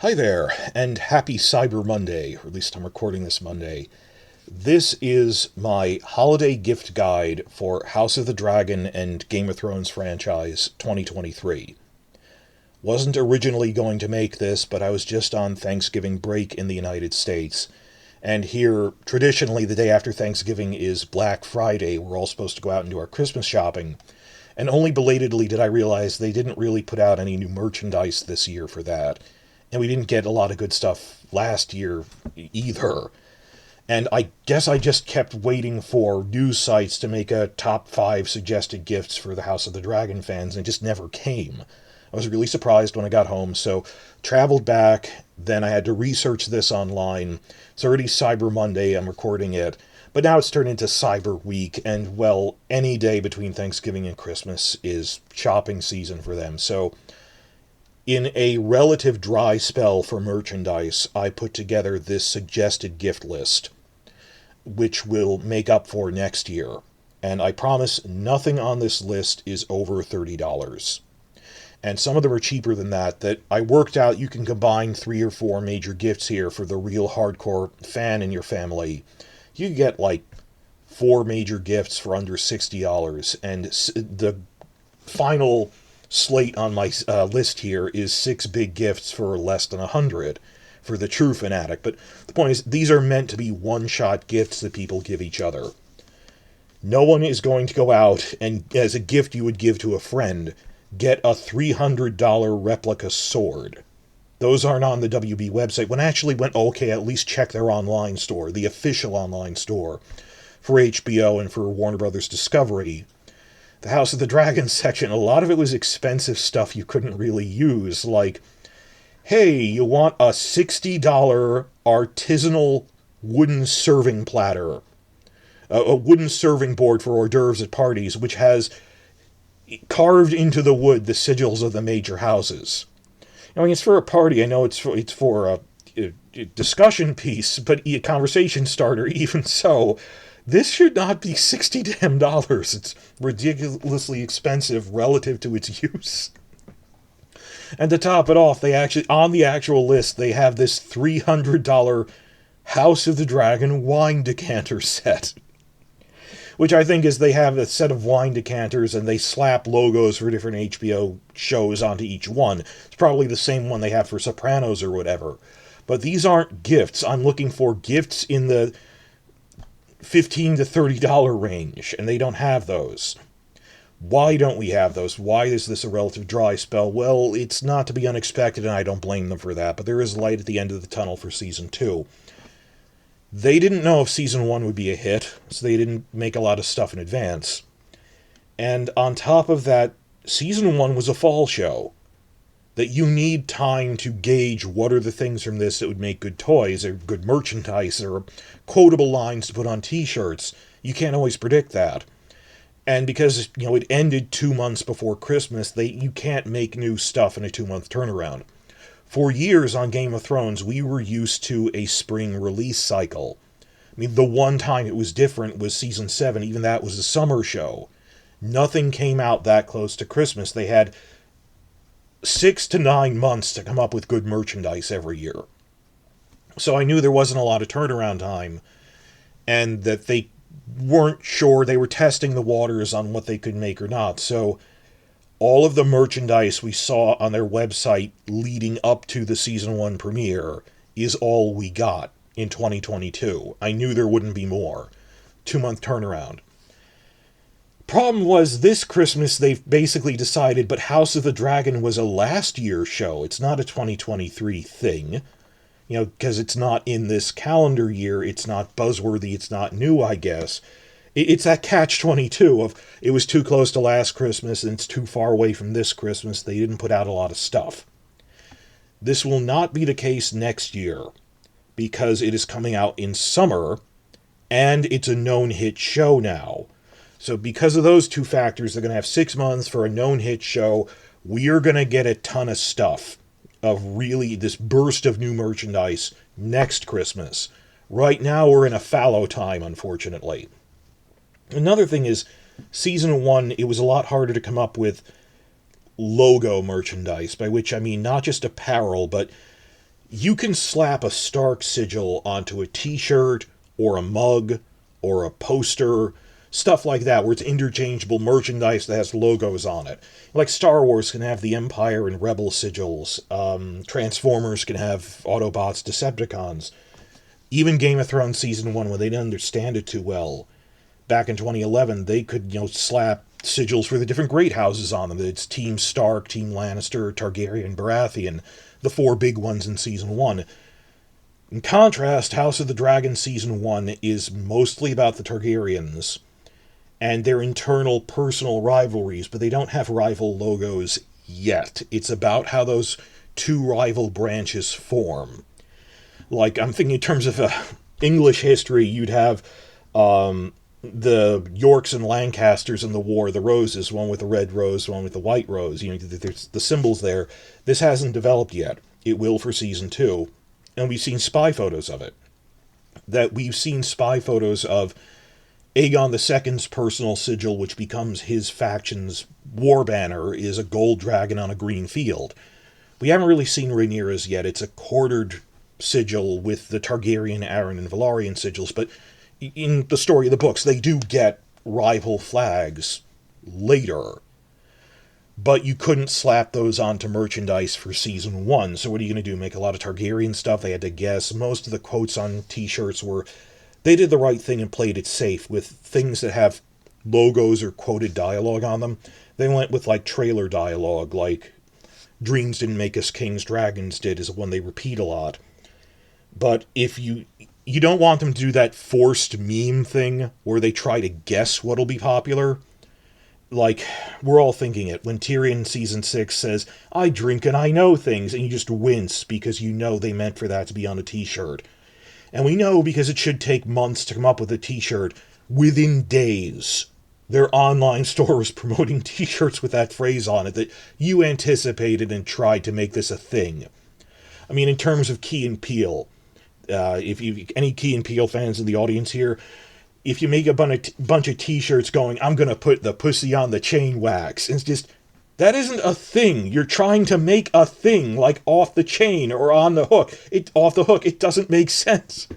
Hi there, and happy Cyber Monday, or at least I'm recording this Monday. This is my holiday gift guide for House of the Dragon and Game of Thrones franchise 2023. Wasn't originally going to make this, but I was just on Thanksgiving break in the United States. And here, traditionally, the day after Thanksgiving is Black Friday. We're all supposed to go out and do our Christmas shopping. And only belatedly did I realize they didn't really put out any new merchandise this year for that. And we didn't get a lot of good stuff last year either. And I guess I just kept waiting for news sites to make a top 5 suggested gifts for the House of the Dragon fans, and it just never came. I was really surprised when I got home, so traveled back, then I had to research this online. It's already Cyber Monday, I'm recording it, but now it's turned into Cyber Week, and well, any day between Thanksgiving and Christmas is shopping season for them, so in a relative dry spell for merchandise, I put together this suggested gift list, which will make up for next year. And I promise nothing on this list is over $30. And some of them are cheaper than that I worked out you can combine 3 or 4 major gifts here for the real hardcore fan in your family. You get like 4 major gifts for under $60, and the final slate on my list here is 6 big gifts for less than $100 for the true fanatic. But the point is, these are meant to be one-shot gifts that people give each other. No one is going to go out and, as a gift you would give to a friend, get a $300 replica sword. Those aren't on the WB website. When I actually went, okay, at least check their online store, the official online store for HBO and for Warner Brothers Discovery, the House of the Dragon section, a lot of it was expensive stuff you couldn't really use, like, hey, you want a $60 artisanal wooden serving platter, a wooden serving board for hors d'oeuvres at parties, which has carved into the wood the sigils of the major houses. I mean, it's for a party. I know it's for a discussion piece, but a conversation starter, even so. This should not be $60 damn. It's ridiculously expensive relative to its use. And to top it off, they actually, on the actual list, they have this $300 House of the Dragon wine decanter set. Which I think is they have a set of wine decanters and they slap logos for different HBO shows onto each one. It's probably the same one they have for Sopranos or whatever. But these aren't gifts. I'm looking for gifts in the $15 to $30 range, and they don't have those. Why don't we have those? Why is this a relative dry spell? Well, it's not to be unexpected, and I don't blame them for that, but there is light at the end of the tunnel for Season 2. They didn't know if Season 1 would be a hit, so they didn't make a lot of stuff in advance. And on top of that, Season 1 was a fall show. That you need time to gauge what are the things from this that would make good toys, or good merchandise, or quotable lines to put on t-shirts. You can't always predict that. And because, it ended 2 months before Christmas, you can't make new stuff in a 2-month turnaround. For years on Game of Thrones, we were used to a spring release cycle. I mean, the one time it was different was Season 7, even that was a summer show. Nothing came out that close to Christmas. They had 6 to 9 months to come up with good merchandise every year. So I knew there wasn't a lot of turnaround time, and that they weren't sure. They were testing the waters on what they could make or not. So all of the merchandise we saw on their website leading up to the Season 1 premiere is all we got in 2022. I knew there wouldn't be more. 2-month turnaround. Problem was, this Christmas they've basically decided, but House of the Dragon was a last year show. It's not a 2023 thing. Because it's not in this calendar year, it's not buzzworthy, it's not new, I guess. It's that catch-22 of, it was too close to last Christmas and it's too far away from this Christmas, they didn't put out a lot of stuff. This will not be the case next year, because it is coming out in summer, and it's a known hit show now. So because of those two factors, they're going to have 6 months for a known hit show. We are going to get a ton of stuff, of really this burst of new merchandise next Christmas. Right now we're in a fallow time, unfortunately. Another thing is, Season 1, it was a lot harder to come up with logo merchandise, by which I mean not just apparel, but You can slap a Stark sigil onto a t-shirt or a mug or a poster, stuff like that, where it's interchangeable merchandise that has logos on it. Like Star Wars can have the Empire and Rebel sigils. Transformers can have Autobots, Decepticons. Even Game of Thrones Season 1, when they didn't understand it too well, back in 2011, they could, slap sigils for the different great houses on them. It's Team Stark, Team Lannister, Targaryen, Baratheon, the four big ones in Season 1. In contrast, House of the Dragon Season 1 is mostly about the Targaryens and their internal personal rivalries, but they don't have rival logos yet. It's about how those two rival branches form. Like, I'm thinking in terms of English history, you'd have the Yorks and Lancasters in the War, the roses, one with the red rose, one with the white rose. There's the symbols there. This hasn't developed yet. It will for Season 2. And we've seen spy photos of it. We've seen spy photos of Aegon II's personal sigil, which becomes his faction's war banner, is a gold dragon on a green field. We haven't really seen Rhaenyra's yet. It's a quartered sigil with the Targaryen, Arryn, and Velaryon sigils, but in the story of the books, they do get rival flags later. But you couldn't slap those onto merchandise for Season 1, so what are you going to do, make a lot of Targaryen stuff? They had to guess. Most of the quotes on t-shirts were, they did the right thing and played it safe with things that have logos or quoted dialogue on them. They went with, trailer dialogue, like Dreams Didn't Make Us Kings, Dragons Did, is one they repeat a lot. But if you don't want them to do that forced meme thing where they try to guess what'll be popular. Like, we're all thinking it. When Tyrion in Season 6 says, I drink and I know things, and you just wince because you know they meant for that to be on a t-shirt. And we know because it should take months to come up with a t-shirt. Within days, their online store was promoting t-shirts with that phrase on it that you anticipated and tried to make this a thing. I mean, in terms of Key and Peele, if you any Key and Peele fans in the audience here, if you make a bunch of t-shirts going, I'm going to put the pussy on the chain wax, it's just, that isn't a thing. You're trying to make a thing, like off the chain or on the hook. Off the hook, it doesn't make sense.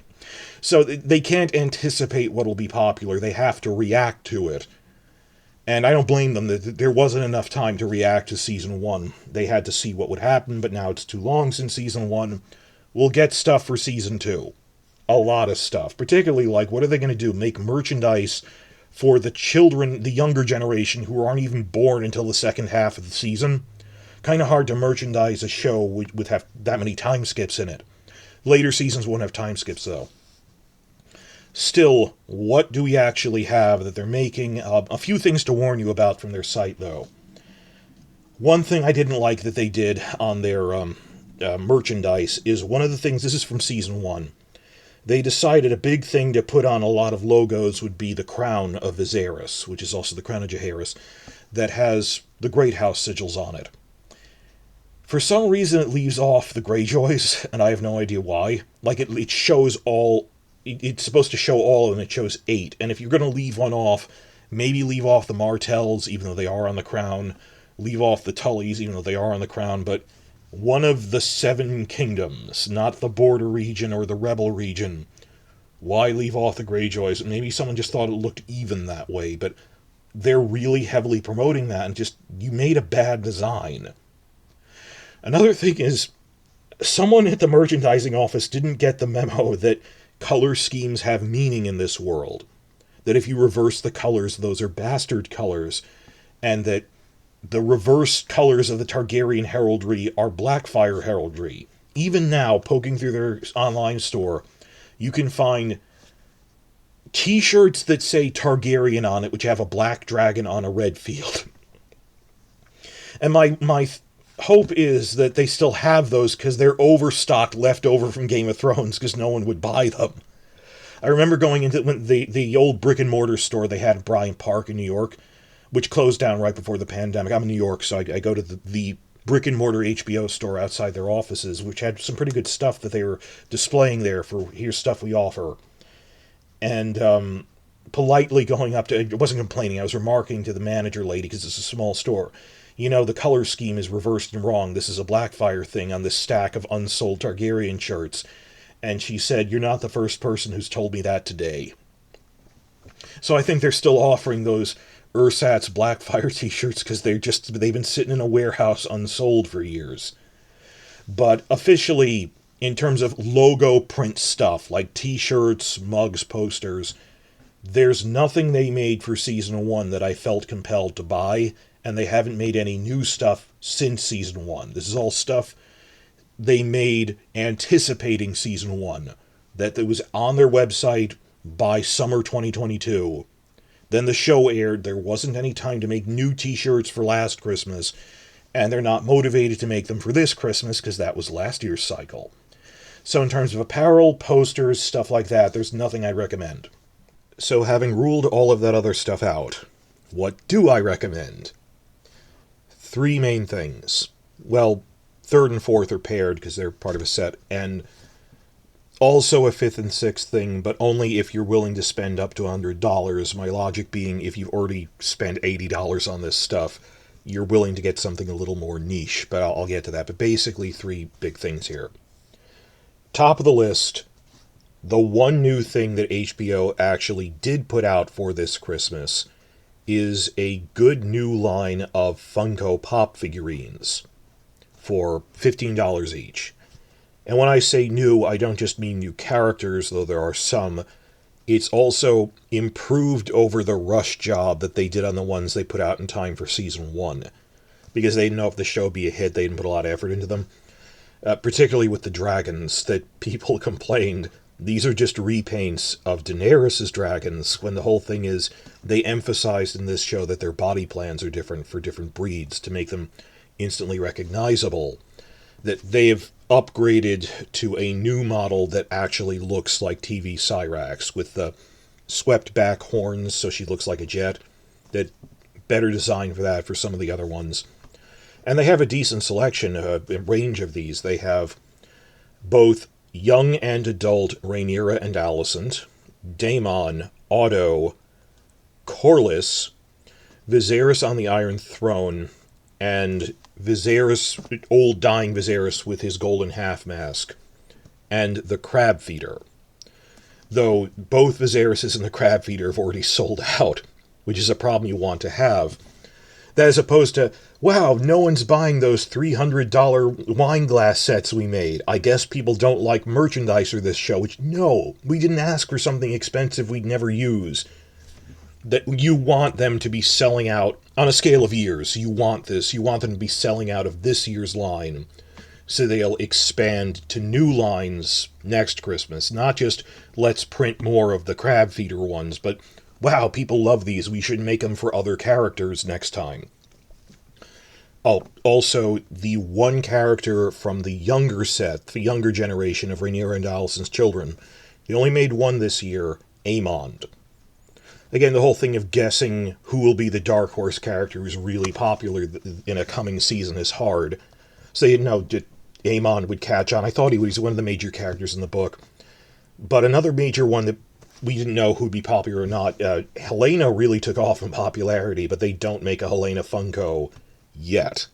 So they can't anticipate what'll be popular. They have to react to it. And I don't blame them. There wasn't enough time to react to Season 1. They had to see what would happen, but now it's too long since Season 1. We'll get stuff for Season 2. A lot of stuff. Particularly, what are they going to do? Make merchandise for the children, the younger generation, who aren't even born until the second half of the season? Kind of hard to merchandise a show with have that many time skips in it. Later seasons won't have time skips, though. Still, what do we actually have that they're making? A few things to warn you about from their site, though. One thing I didn't like that they did on their merchandise is one of the things, this is from Season 1, they decided a big thing to put on a lot of logos would be the crown of Viserys, which is also the crown of Jaehaerys, that has the Great House sigils on it. For some reason, it leaves off the Greyjoys, and I have no idea why. It shows all... It's supposed to show all, and it shows 8. And if you're going to leave one off, maybe leave off the Martells, even though they are on the crown. Leave off the Tullys, even though they are on the crown. But one of the 7 kingdoms, not the border region or the rebel region. Why leave off the Greyjoys? Maybe someone just thought it looked even that way, but they're really heavily promoting that, and just, you made a bad design. Another thing is, someone at the merchandising office didn't get the memo that color schemes have meaning in this world. That if you reverse the colors, those are bastard colors, and that the reverse colors of the Targaryen heraldry are Blackfire heraldry. Even now, poking through their online store, you can find t-shirts that say Targaryen on it, which have a black dragon on a red field. And my hope is that they still have those because they're overstocked, left over from Game of Thrones, because no one would buy them. I remember going into the old brick and mortar store they had in Bryant Park in New York, which closed down right before the pandemic. I'm in New York, so I go to the brick and mortar HBO store outside their offices, which had some pretty good stuff that they were displaying there for, here's stuff we offer. And politely going up to, I wasn't complaining, I was remarking to the manager lady, because it's a small store, you know, the color scheme is reversed and wrong. This is a Blackfire thing on this stack of unsold Targaryen shirts. And she said, you're not the first person who's told me that today. So I think they're still offering those Ursat's Blackfire t-shirts because they've been sitting in a warehouse unsold for years. But officially, in terms of logo print stuff, like t-shirts, mugs, posters, there's nothing they made for Season 1 that I felt compelled to buy, and they haven't made any new stuff since Season 1. This is all stuff they made anticipating Season 1, that it was on their website by summer 2022. Then the show aired, there wasn't any time to make new t-shirts for last Christmas, and they're not motivated to make them for this Christmas because that was last year's cycle. So in terms of apparel, posters, stuff like that, there's nothing I'd recommend. So having ruled all of that other stuff out, what do I recommend? 3 main things. Well, 3rd and 4th are paired because they're part of a set, and also a 5th and 6th thing, but only if you're willing to spend up to $100. My logic being, if you've already spent $80 on this stuff, you're willing to get something a little more niche, but I'll get to that. But basically 3 big things here. Top of the list, the one new thing that HBO actually did put out for this Christmas is a good new line of Funko Pop figurines for $15 each. And when I say new, I don't just mean new characters, though there are some. It's also improved over the rush job that they did on the ones they put out in time for Season 1. Because they didn't know if the show would be a hit, they didn't put a lot of effort into them. Particularly with the dragons, that people complained, these are just repaints of Daenerys' dragons, when the whole thing is, they emphasized in this show that their body plans are different for different breeds to make them instantly recognizable. That they have upgraded to a new model that actually looks like TV Cyrax, with the swept back horns so she looks like a jet. That better design for that for some of the other ones. And they have a decent selection, a range of these. They have both young and adult Rhaenyra and Alicent, Daemon, Otto, Corlys, Viserys on the Iron Throne, and Viserys, old dying Viserys with his golden half mask, and the Crab Feeder. Though both Viserys and the Crab Feeder have already sold out, which is a problem you want to have. That as opposed to, wow, no one's buying those $300 wine glass sets we made. I guess people don't like merchandise for this show, which, no, we didn't ask for something expensive we'd never use. That you want them to be selling out on a scale of years. You want this. You want them to be selling out of this year's line, so they'll expand to new lines next Christmas. Not just, let's print more of the Crab Feeder ones, but, wow, people love these. We should make them for other characters next time. Oh, also, the one character from the younger set, the younger generation of Rhaenyra and Alicent's children, they only made one this year, Aemond. Again, the whole thing of guessing who will be the Dark Horse character who's really popular in a coming season is hard. So they didn't know that Aemond would catch on. I thought he was one of the major characters in the book. But another major one that we didn't know who'd be popular or not, Helena really took off in popularity, but they don't make a Helena Funko yet.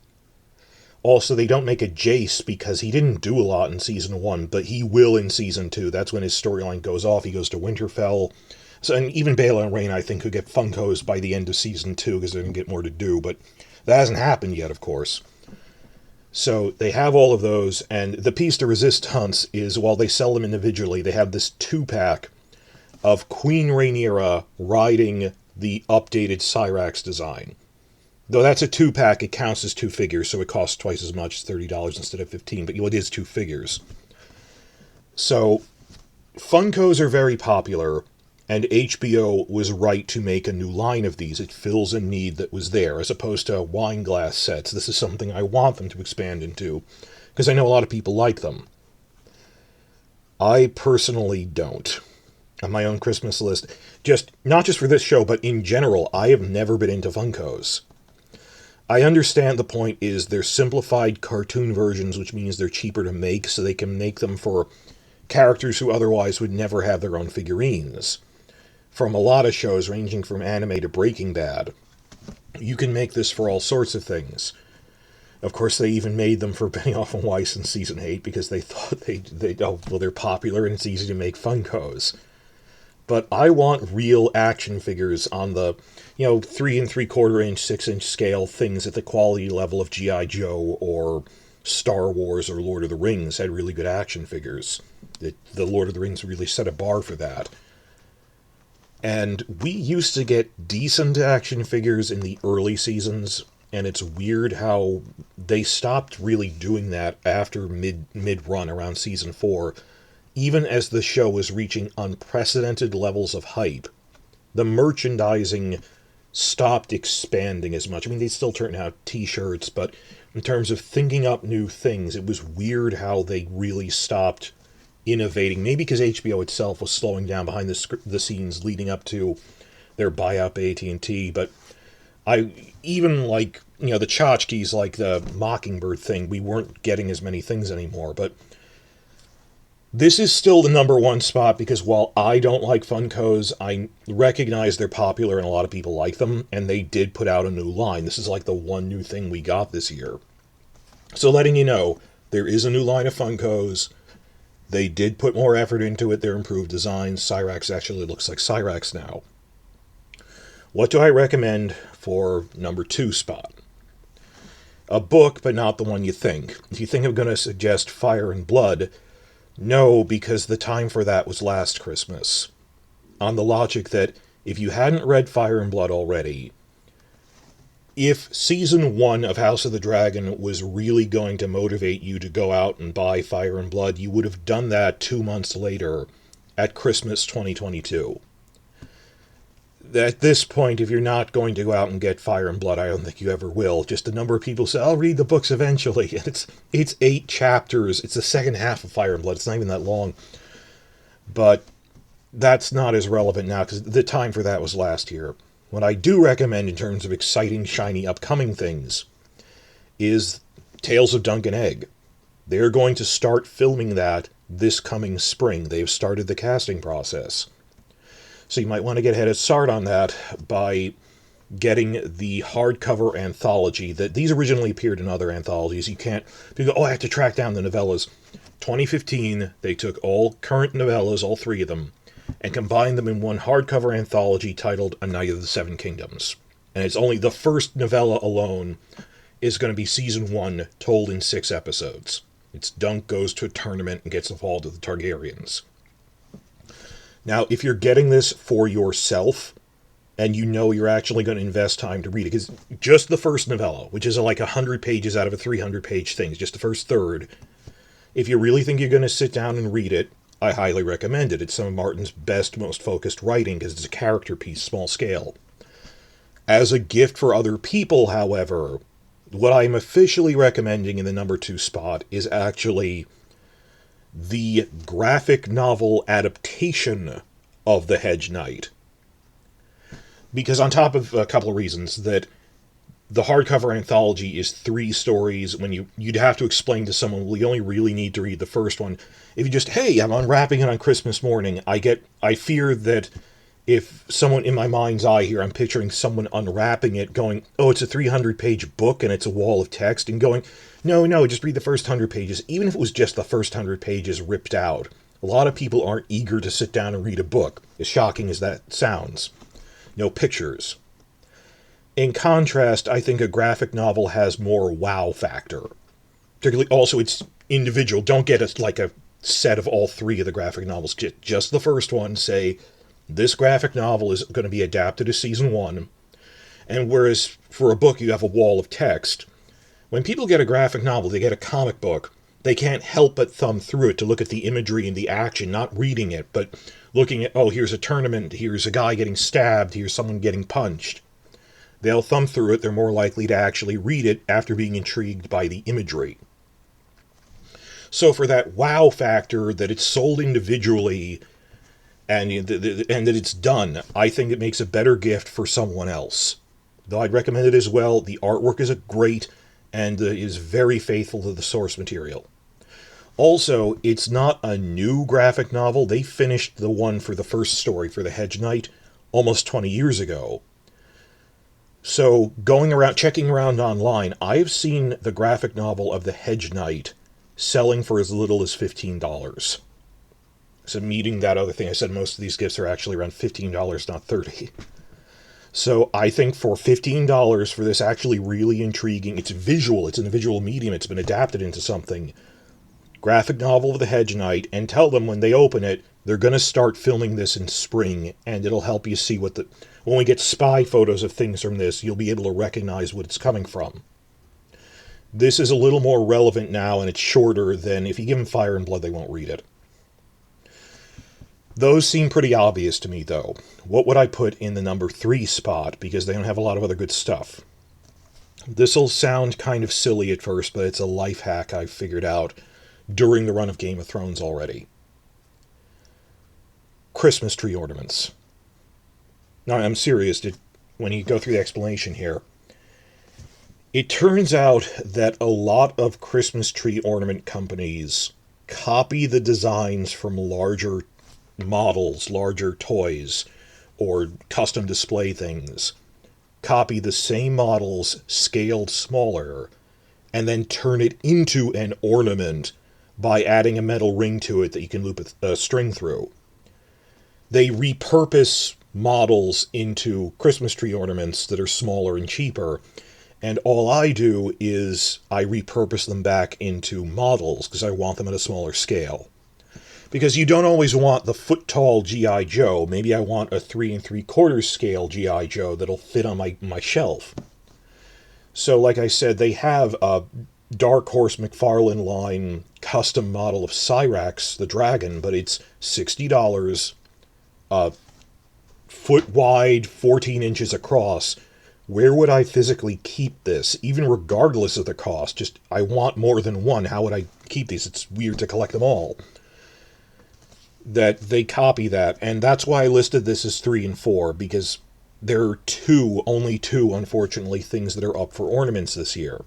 Also, they don't make a Jace because he didn't do a lot in Season 1, but he will in Season 2. That's when his storyline goes off. He goes to Winterfell. So, and even Baela and Rhaena, I think, could get Funkos by the end of Season 2 because they're going to get more to do, but that hasn't happened yet, of course. So they have all of those, and the piece de resistance is, while they sell them individually, they have this 2-pack of Queen Rhaenyra riding the updated Cyrax design. Though that's a 2-pack, it counts as 2 figures, so it costs twice as much, $30 instead of $15, but it is 2 figures. So, Funkos are very popular, and HBO was right to make a new line of these. It fills a need that was there, as opposed to wine glass sets. This is something I want them to expand into, because I know a lot of people like them. I personally don't. On my own Christmas list, not just for this show, but in general, I have never been into Funkos. I understand the point is they're simplified cartoon versions, which means they're cheaper to make, so they can make them for characters who otherwise would never have their own figurines. From a lot of shows, ranging from anime to Breaking Bad. You can make this for all sorts of things. Of course, they even made them for Benioff and Weiss in Season 8 because they thought they're popular and it's easy to make Funkos. But I want real action figures on the, 3 3/4 inch, 6-inch scale, things at the quality level of G.I. Joe or Star Wars or Lord of the Rings had really good action figures. The Lord of the Rings really set a bar for that. And we used to get decent action figures in the early seasons, and it's weird how they stopped really doing that after mid-run around Season 4, even as the show was reaching unprecedented levels of hype. The merchandising stopped expanding as much. I mean, they still turn out t-shirts, but in terms of thinking up new things, it was weird how they really stopped innovating. Maybe because HBO itself was slowing down behind the scenes leading up to their buyout by AT&T, but I even like, the tchotchkes, like the Mockingbird thing, we weren't getting as many things anymore, but this is still the number one spot because while I don't like Funkos, I recognize they're popular and a lot of people like them, and they did put out a new line. This is like the one new thing we got this year. So letting you know, there is a new line of Funkos. They did put more effort into it. They're improved designs. Cyrax actually looks like Cyrax now. What do I recommend for number 2 spot? A book, but not the one you think. If you think I'm going to suggest Fire and Blood, no, because the time for that was last Christmas. On the logic that if you hadn't read Fire and Blood already, if Season 1 of House of the Dragon was really going to motivate you to go out and buy Fire and Blood, you would have done that 2 months later at Christmas 2022. At this point, if you're not going to go out and get Fire and Blood, I don't think you ever will. Just a number of people say, I'll read the books eventually. And it's 8 chapters. It's the second half of Fire and Blood. It's not even that long. But that's not as relevant now because the time for that was last year. What I do recommend in terms of exciting, shiny, upcoming things is Tales of Dunk and Egg. They're going to start filming that this coming spring. They've started the casting process. So you might want to get a head start on that by getting the hardcover anthology. That these originally appeared in other anthologies. You can't go, I have to track down the novellas. 2015, they took all current novellas, all 3 of them, and combined them in one hardcover anthology titled A Night of the Seven Kingdoms. And it's only the first novella alone is going to be Season 1, told in 6 episodes. It's Dunk goes to a tournament and gets involved with the Targaryens. Now, if you're getting this for yourself, and you know you're actually going to invest time to read it, because just the first novella, which is like 100 pages out of a 300-page thing, just the first third, if you really think you're going to sit down and read it, I highly recommend it. It's some of Martin's best, most focused writing, because it's a character piece, small scale. As a gift for other people, however, what I'm officially recommending in the number 2 spot is actually the graphic novel adaptation of The Hedge Knight. Because on top of a couple of reasons, that the hardcover anthology is 3 stories, when you'd have to explain to someone, well, you only really need to read the first one. If you just, hey, I'm unwrapping it on Christmas morning, I fear that if someone in my mind's eye here, I'm picturing someone unwrapping it going, oh, it's a 300-page book and it's a wall of text, and going, no, just read the first 100 pages. Even if it was just the first 100 pages ripped out, a lot of people aren't eager to sit down and read a book, as shocking as that sounds. No pictures. In contrast, I think a graphic novel has more wow factor. Particularly, also, it's individual. Don't get a set of all 3 of the graphic novels. Just the first one, say, this graphic novel is going to be adapted to Season 1, and whereas for a book you have a wall of text, when people get a graphic novel, they get a comic book, they can't help but thumb through it to look at the imagery and the action, not reading it, but looking at, oh, here's a tournament, here's a guy getting stabbed, here's someone getting punched. They'll thumb through it, they're more likely to actually read it after being intrigued by the imagery. So for that wow factor, that it's sold individually, and that it's done, I think it makes a better gift for someone else. Though I'd recommend it as well. The artwork is great, and is very faithful to the source material. Also, it's not a new graphic novel. They finished the one for the first story for The Hedge Knight almost 20 years ago. So, checking around online, I've seen the graphic novel of the Hedge Knight selling for as little as $15. So, meeting that other thing, I said most of these gifts are actually around $15, not $30. So, I think for $15 for this actually really intriguing, it's visual, it's in a visual medium, it's been adapted into something, graphic novel of the Hedge Knight, and tell them when they open it, they're going to start filming this in spring, and it'll help you see when we get spy photos of things from this, you'll be able to recognize what it's coming from. This is a little more relevant now, and it's shorter than if you give them Fire and Blood, they won't read it. Those seem pretty obvious to me, though. What would I put in the number 3 spot, because they don't have a lot of other good stuff? This'll sound kind of silly at first, but it's a life hack I've figured out during the run of Game of Thrones already. Christmas tree ornaments. Now, I'm serious, when you go through the explanation here. It turns out that a lot of Christmas tree ornament companies copy the designs from larger models, larger toys, or custom display things. Copy the same models, scaled smaller, and then turn it into an ornament by adding a metal ring to it that you can loop a string through. They repurpose models into Christmas tree ornaments that are smaller and cheaper, and all I do is I repurpose them back into models because I want them at a smaller scale. Because you don't always want the foot-tall G.I. Joe. Maybe I want a 3 3/4 scale G.I. Joe that'll fit on my shelf. So, like I said, they have a Dark Horse McFarlane line custom model of Cyrax, the dragon, but it's $60, foot wide, 14 inches across. Where would I physically keep this, even regardless of the cost? Just, I want more than one. How would I keep these? It's weird to collect them all. That they copy that, and that's why I listed this as 3 and 4, because there are only two, unfortunately, things that are up for ornaments this year.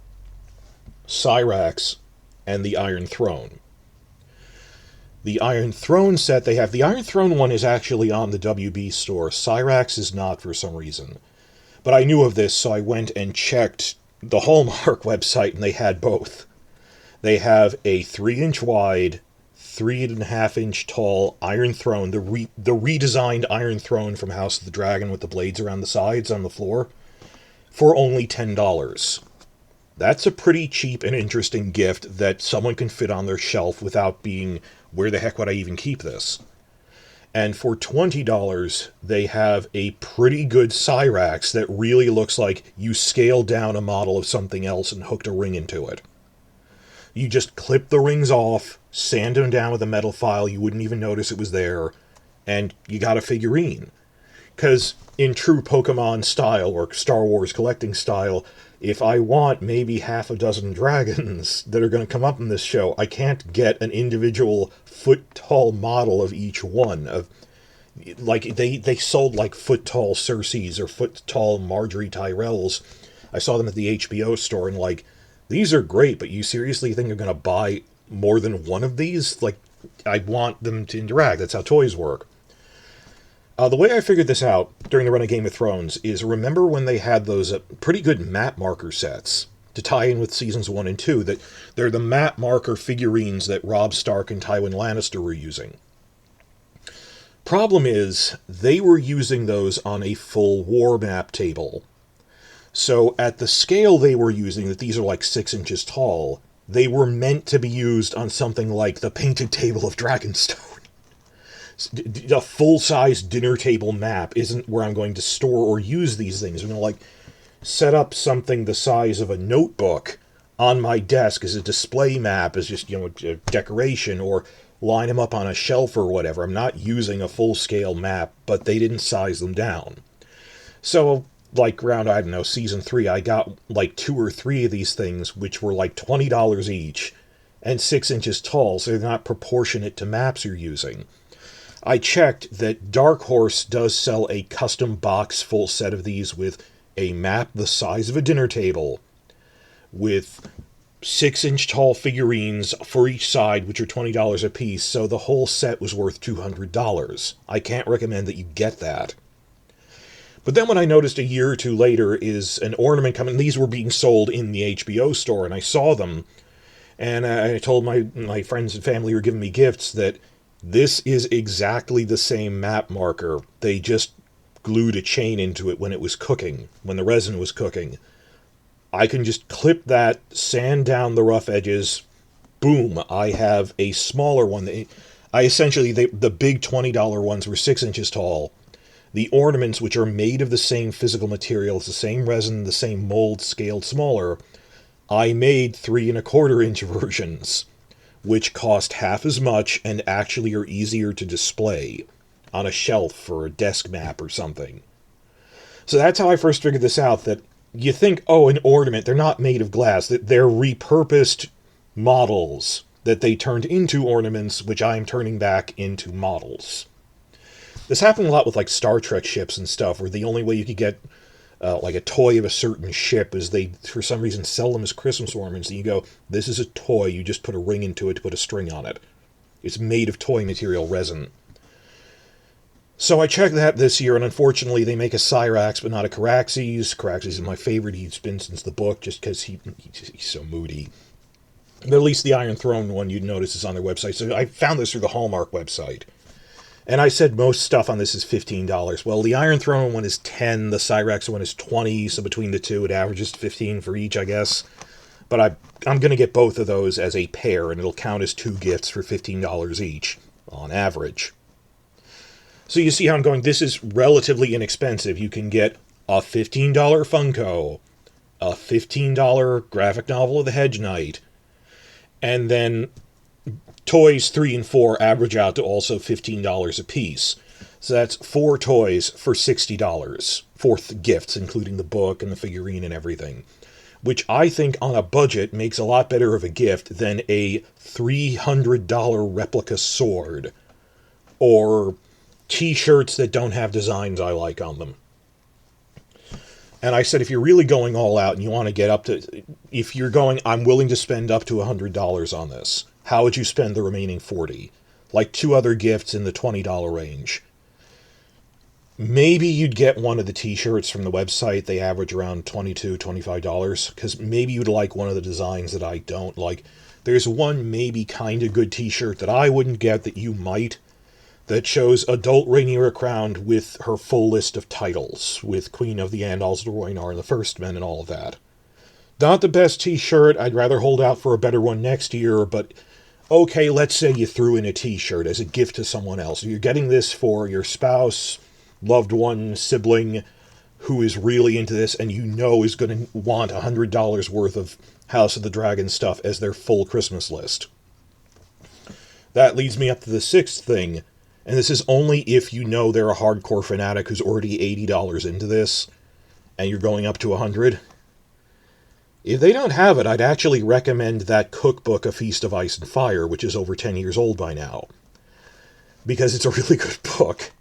Cyrax and the Iron Throne. The Iron Throne set they have, the Iron Throne one is actually on the WB store. Cyrax is not for some reason. But I knew of this, so I went and checked the Hallmark website, and they had both. They have a 3-inch wide, 3.5-inch tall Iron Throne, the redesigned Iron Throne from House of the Dragon with the blades around the sides on the floor, for only $10. That's a pretty cheap and interesting gift that someone can fit on their shelf without being, where the heck would I even keep this? And for $20, they have a pretty good Cyrax that really looks like you scaled down a model of something else and hooked a ring into it. You just clip the rings off, sand them down with a metal file, you wouldn't even notice it was there, and you got a figurine. Because in true Pokemon style, or Star Wars collecting style, if I want maybe half a dozen dragons that are going to come up in this show, I can't get an individual foot-tall model of each one. Like, they sold, like, foot-tall Cersei's or foot-tall Marjorie Tyrells. I saw them at the HBO store, and, like, these are great, but you seriously think you're going to buy more than one of these? Like, I want them to interact. That's how toys work. The way I figured this out during the run of Game of Thrones is, remember when they had those pretty good map marker sets to tie in with Seasons 1 and 2, that they're the map marker figurines that Robb Stark and Tywin Lannister were using. Problem is, they were using those on a full war map table. So at the scale they were using, that these are like 6 inches tall, they were meant to be used on something like the painted table of Dragonstone. A full-size dinner table map isn't where I'm going to store or use these things. I'm going to, like, set up something the size of a notebook on my desk as a display map, as just, a decoration, or line them up on a shelf or whatever. I'm not using a full-scale map, but they didn't size them down. So, like, around, I don't know, Season 3, I got, like, 2 or 3 of these things, which were, like, $20 each, and 6 inches tall, so they're not proportionate to maps you're using. I checked that Dark Horse does sell a custom box full set of these with a map the size of a dinner table, with 6-inch tall figurines for each side, which are $20 a piece, so the whole set was worth $200. I can't recommend that you get that. But then when I noticed a year or two later is an ornament coming, these were being sold in the HBO store, and I saw them, and I told my friends and family who were giving me gifts that this is exactly the same map marker. They just glued a chain into it when it was cooking, when the resin was cooking. I can just clip that, sand down the rough edges, boom, I have a smaller one. The big $20 ones were 6 inches tall. The ornaments, which are made of the same physical materials, the same resin, the same mold, scaled smaller, I made 3¼ inch versions, which cost half as much and actually are easier to display on a shelf for a desk map or something. So that's how I first figured this out, that you think, oh, an ornament, they're not made of glass, that they're repurposed models that they turned into ornaments, which I'm turning back into models. This happened a lot with like Star Trek ships and stuff, where the only way you could get like a toy of a certain ship is they, for some reason, sell them as Christmas ornaments. And you go, this is a toy, you just put a ring into it to put a string on it. It's made of toy material resin. So I checked that this year, and unfortunately they make a Cyrax, but not a Caraxes. Caraxes is my favorite. He's been since the book, just because he's so moody. But at least the Iron Throne one, you'd notice, is on their website. So I found this through the Hallmark website. And I said most stuff on this is $15. Well, the Iron Throne one is $10, the Cyrax one is $20, so between the two it averages $15 for each, I guess. But I'm going to get both of those as a pair, and it'll count as 2 gifts for $15 each, on average. So you see how I'm going, this is relatively inexpensive. You can get a $15 Funko, a $15 graphic novel of the Hedge Knight, and then toys 3 and 4 average out to also $15 a piece. So that's 4 toys for $60. 4 gifts, including the book and the figurine and everything. Which I think on a budget makes a lot better of a gift than a $300 replica sword. Or t-shirts that don't have designs I like on them. And I said, if you're really going all out and you want to get up to, if you're going, I'm willing to spend up to $100 on this, how would you spend the remaining $40? Like 2 other gifts in the $20 range. Maybe you'd get one of the t-shirts from the website. They average around $22, $25, because maybe you'd like one of the designs that I don't like. There's one maybe kind of good t-shirt that I wouldn't get that you might, that shows adult Rhaenyra crowned with her full list of titles, with Queen of the Andals, the Rhoynar, and the First Men, and all of that. Not the best t-shirt. I'd rather hold out for a better one next year, but okay, let's say you threw in a t-shirt as a gift to someone else. You're getting this for your spouse, loved one, sibling, who is really into this, and you know is going to want $100 worth of House of the Dragon stuff as their full Christmas list. That leads me up to the 6th thing. And this is only if you know they're a hardcore fanatic who's already $80 into this, and you're going up to $100. If they don't have it, I'd actually recommend that cookbook, A Feast of Ice and Fire, which is over 10 years old by now. Because it's a really good book.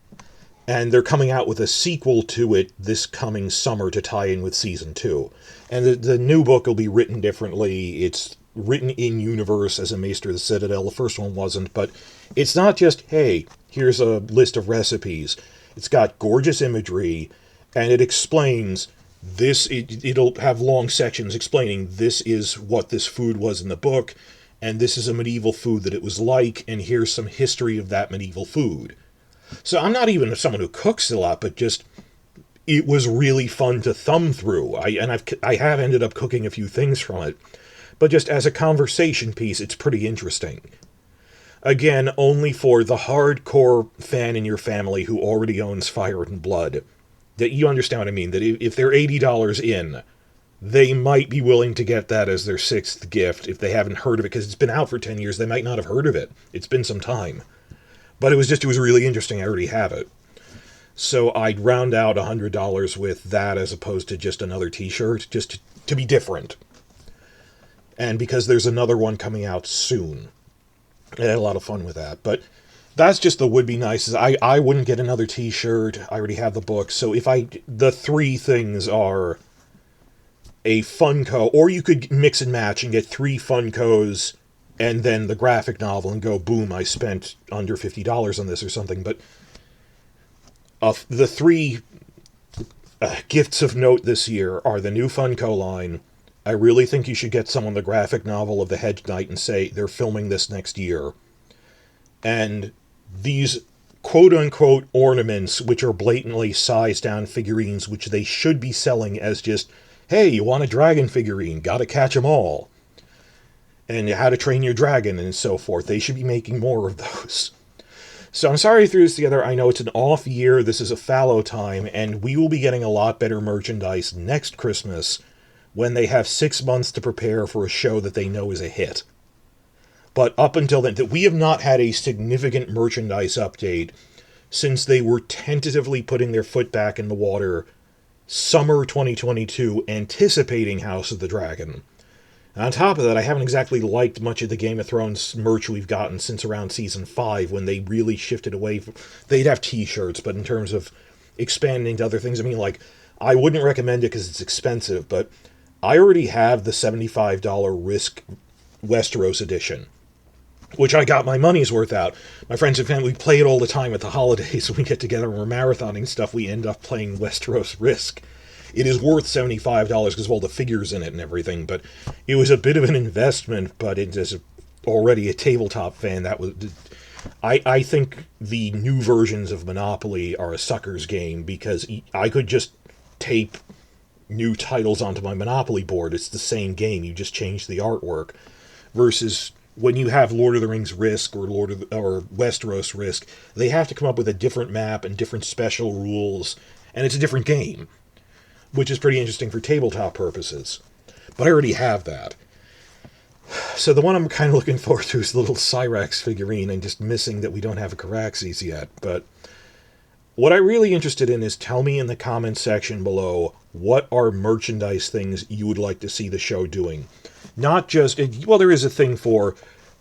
And they're coming out with a sequel to it this coming summer to tie in with Season 2. And the new book will be written differently. It's written in-universe as a Maester of the Citadel. The first one wasn't, but it's not just, hey, here's a list of recipes. It's got gorgeous imagery, and it explains this. It'll have long sections explaining this is what this food was in the book, and this is a medieval food that it was like, and here's some history of that medieval food. So I'm not even someone who cooks a lot, but just, it was really fun to thumb through. I have ended up cooking a few things from it. But just as a conversation piece, it's pretty interesting. Again, only for the hardcore fan in your family who already owns Fire and Blood. That you understand what I mean, that if they're $80 in, they might be willing to get that as their 6th gift if they haven't heard of it, because it's been out for 10 years, they might not have heard of it. It's been some time. But it was really interesting, I already have it. So I'd round out $100 with that as opposed to just another t-shirt, just to be different. And because there's another one coming out soon. I had a lot of fun with that. But that's just the would be nice. I wouldn't get another t-shirt. I already have the book. So the 3 things are a Funko, or you could mix and match and get 3 Funkos and then the graphic novel and go, boom, I spent under $50 on this or something. But the 3 Gifts of note this year are the new Funko line. I really think you should get someone the graphic novel of the Hedge Knight and say they're filming this next year. And these quote-unquote ornaments, which are blatantly sized-down figurines, which they should be selling as just, hey, you want a dragon figurine, gotta catch 'em all. And how to train your dragon and so forth. They should be making more of those. So I'm sorry I threw this together. I know it's an off year, this is a fallow time, and we will be getting a lot better merchandise next Christmas when they have 6 months to prepare for a show that they know is a hit. But up until then, that we have not had a significant merchandise update since they were tentatively putting their foot back in the water summer 2022, anticipating House of the Dragon. And on top of that, I haven't exactly liked much of the Game of Thrones merch we've gotten since around Season 5, when they really shifted away from... They'd have t-shirts, but in terms of expanding to other things, I mean, like, I wouldn't recommend it because it's expensive, but I already have the $75 Risk Westeros edition, which I got my money's worth out. My friends and family play it all the time at the holidays. When we get together and we're marathoning stuff, we end up playing Westeros Risk. It is worth $75 because of all the figures in it and everything, but it was a bit of an investment, but it is already a tabletop fan. That was... I think the new versions of Monopoly are a sucker's game, because I could just tape new titles onto my Monopoly board. It's the same game, you just change the artwork. Versus when you have Lord of the Rings Risk or or Westeros Risk, they have to come up with a different map and different special rules, and it's a different game, which is pretty interesting for tabletop purposes. But I already have that. So the one I'm kind of looking forward to is the little Cyrax figurine, and just missing that we don't have a Caraxes yet. But what I'm really interested in is, tell me in the comments section below, what are merchandise things you would like to see the show doing? Not just... Well, there is a thing for,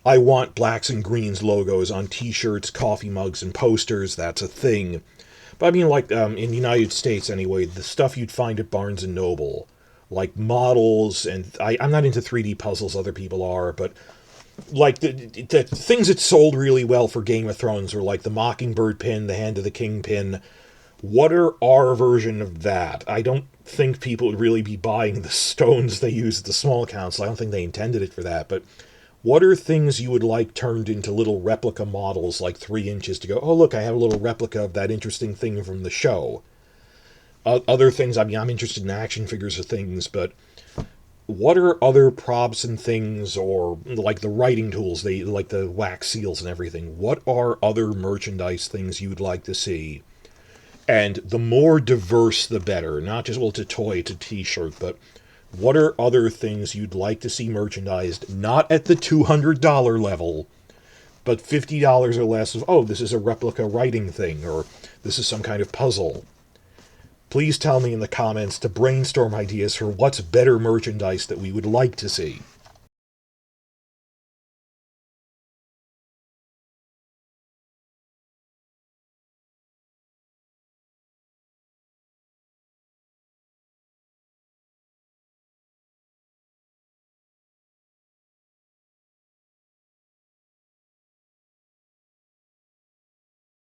I want blacks and greens logos on t-shirts, coffee mugs, and posters. That's a thing. But I mean, like, in the United States anyway, the stuff you'd find at Barnes & Noble, like models, and I'm not into 3D puzzles, other people are, but like the things that sold really well for Game of Thrones were like the Mockingbird pin, the Hand of the King pin. What are our version of that? I don't think people would really be buying the stones they use at the Small Council. I don't think they intended it for that, but what are things you would like turned into little replica models, like 3 inches, to go, oh, look, I have a little replica of that interesting thing from the show. Other things, I mean, I'm interested in action figures of things, but what are other props and things, or like the writing tools, like the wax seals and everything? What are other merchandise things you'd like to see? And the more diverse, the better. Not just, well, it's a toy, it's a t-shirt, but what are other things you'd like to see merchandised, not at the $200 level, but $50 or less of, oh, this is a replica writing thing, or this is some kind of puzzle. Please tell me in the comments to brainstorm ideas for what's better merchandise that we would like to see.